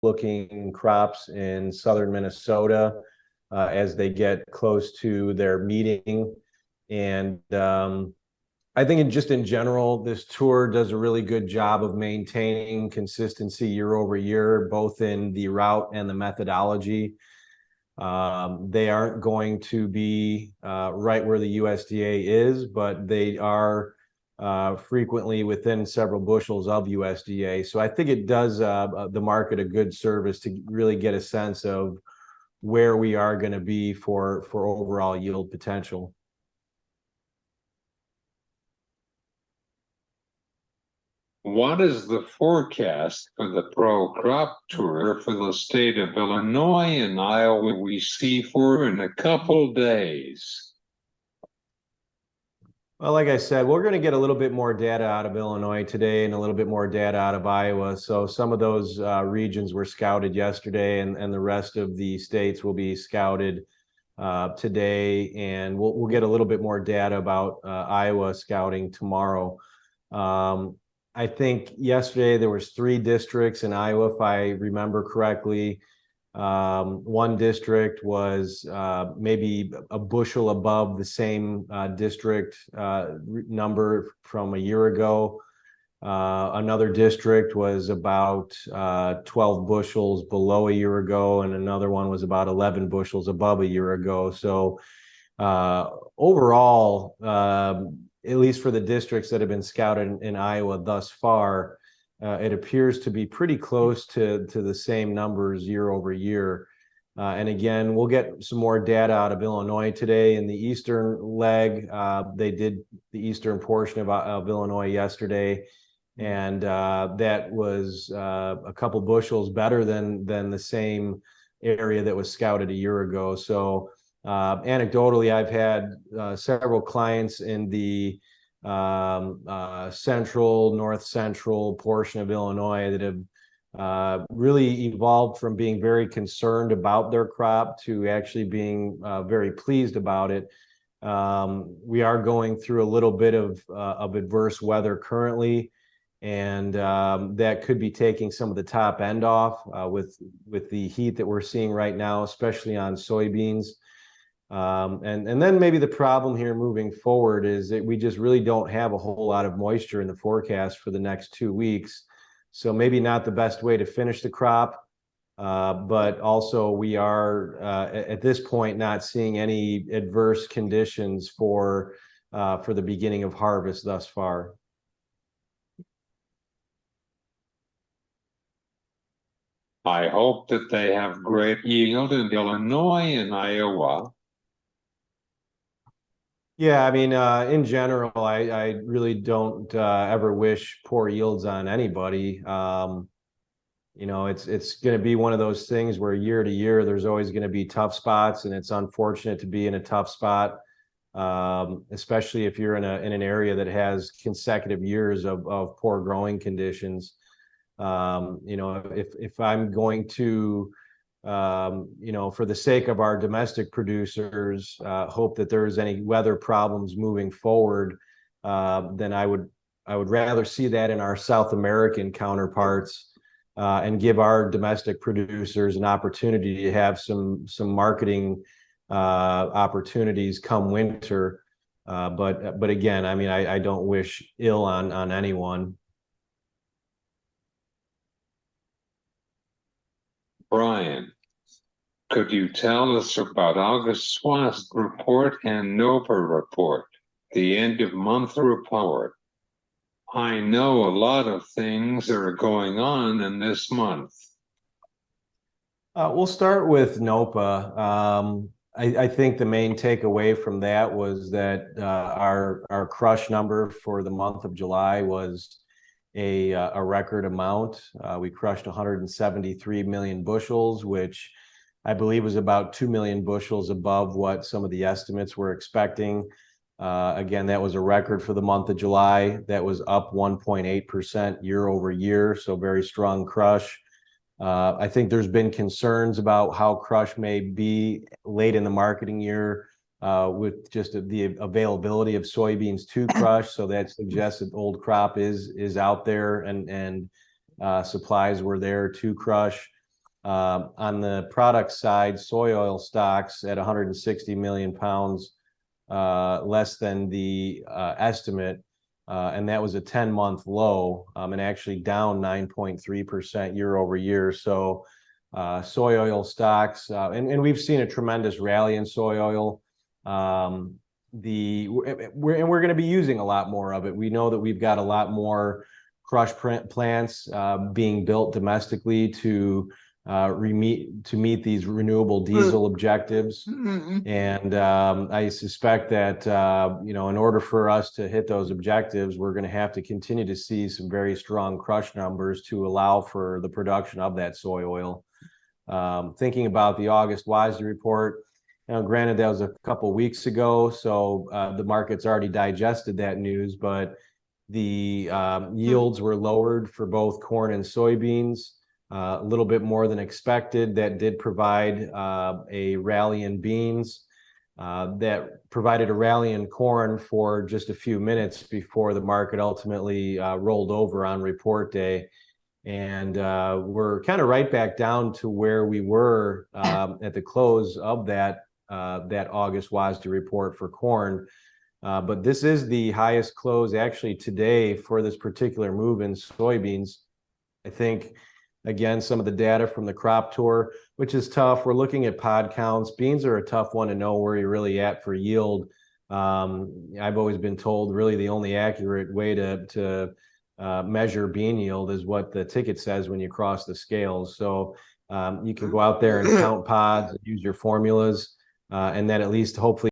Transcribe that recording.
looking crops in southern Minnesota as they get close to their meeting. And I think just in general, this tour does a really good job of maintaining consistency year over year, both in the route and the methodology. They aren't going to be right where the USDA is, but they are frequently within several bushels of USDA. So I think it does the market a good service to really get a sense of where we are going to be for overall yield potential. What is the forecast for the Pro Crop Tour for the state of Illinois and Iowa we see for in a couple days? Well, like I said, we're going to get a little bit more data out of Illinois today and a little bit more data out of Iowa. So some of those regions were scouted yesterday, and the rest of the states will be scouted today. And we'll get a little bit more data about Iowa scouting tomorrow. I think yesterday there was 3 districts in Iowa, if I remember correctly. One district was maybe a bushel above the same district number from a year ago. Another district was about 12 bushels below a year ago, and another one was about 11 bushels above a year ago. So overall, at least for the districts that have been scouted in Iowa thus far, it appears to be pretty close to the same numbers year over year. And again, we'll get some more data out of Illinois today in the eastern leg. They did the eastern portion of Illinois yesterday, and that was a couple bushels better than the same area that was scouted a year ago. So anecdotally, I've had several clients in the central, north central portion of Illinois that have really evolved from being very concerned about their crop to actually being very pleased about it. We are going through a little bit of adverse weather currently, and that could be taking some of the top end off with the heat that we're seeing right now, especially on soybeans. And then maybe the problem here moving forward is that we just really don't have a whole lot of moisture in the forecast for the next 2 weeks. So maybe not the best way to finish the crop, but also we are at this point not seeing any adverse conditions for the beginning of harvest thus far. I hope that they have great yield in Illinois and Iowa. Yeah, I mean, in general, I really don't ever wish poor yields on anybody. You know, it's going to be one of those things where year to year, there's always going to be tough spots, and it's unfortunate to be in a tough spot, especially if you're in an area that has consecutive years of poor growing conditions. You know, if I'm going to you know, for the sake of our domestic producers, hope that there's any weather problems moving forward, then I would rather see that in our South American counterparts, and give our domestic producers an opportunity to have some marketing opportunities come winter. But again, I mean, I don't wish ill on anyone. Brian, could you tell us about August SWAST report and NOPA report, the end of month report? I know a lot of things are going on in this month. We'll start with NOPA. I think the main takeaway from that was that our crush number for the month of July was a record amount. We crushed 173 million bushels, which I believe was about 2 million bushels above what some of the estimates were expecting. Again, that was a record for the month of July. That was up 1.8% year over year, so very strong crush. I think there's been concerns about how crush may be late in the marketing year with just the availability of soybeans to crush. So that suggests that old crop is out there and supplies were there to crush. On the product side, soy oil stocks at 160 million pounds, less than the estimate. And that was a 10-month low, and actually down 9.3% year over year. So soy oil stocks, and we've seen a tremendous rally in soy oil. We're going to be using a lot more of it. We know that we've got a lot more crush plants being built domestically to meet these renewable diesel objectives. And I suspect that in order for us to hit those objectives, we're going to have to continue to see some very strong crush numbers to allow for the production of that soy oil. Thinking about the August WASDE report, granted that was a couple weeks ago, so the market's already digested that news, but the yields were lowered for both corn and soybeans. A little bit more than expected. That did provide a rally in beans. That provided a rally in corn for just a few minutes before the market ultimately rolled over on report day. And we're kind of right back down to where we were at the close of that August WASDE report for corn. But this is the highest close actually today for this particular move in soybeans. I think, again, some of the data from the crop tour, which is tough. We're looking at pod counts. Beans are a tough one to know where you're really at for yield. I've always been told really the only accurate way to measure bean yield is what the ticket says when you cross the scales. So you can go out there and count pods and use your formulas, and that at least hopefully